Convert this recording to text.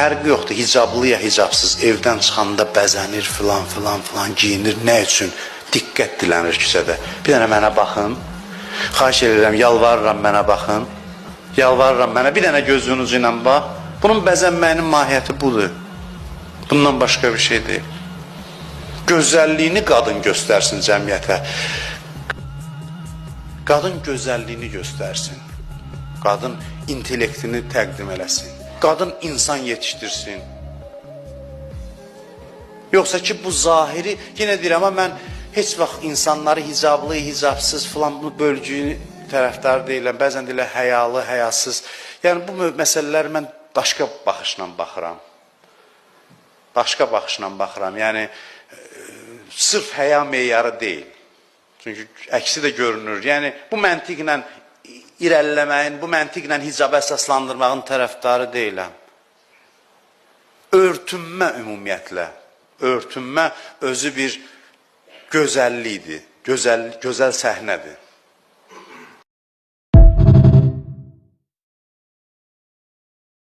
Fərqi yoxdur, hicablı ya hicabsız, evdən çıxanda bəzənir, filan giyinir, nə üçün? Diqqət dilənir küçədə. Bir dənə mənə baxın, xahiş edirəm, yalvarıram mənə baxın, yalvarıram mənə, bir dənə gözünüzü ilə bax. Bunun bəzənməyinin mahiyyəti budur. Bundan başqa bir şey deyil. Gözəlliyini qadın göstərsin cəmiyyətə. Qadın gözəlliyini göstərsin. Qadın intellektini təqdim eləsin. Qadın insan yetişdirsin. Yoxsa ki bu zahiri, yenə deyirəm, amma mən heç vaxt insanları hicablı, hicabsız filan bu bölgü tərəfdarı deyiləm. Bəzən deyirlər həyalı, həyasız. Yəni bu məsələləri mən başqa baxışla baxıram. Başqa baxışla baxıram. Yəni sırf həya meyarı deyil. Çünki əksi də görünür. Yəni bu məntiqlə irəliləməyin, bu məntiqlə hicabı əsaslandırmağın tərəfdarı deyiləm. Örtünmə ümumiyyətlə, örtünmə özü bir gözəllikdir, gözəl səhnədir.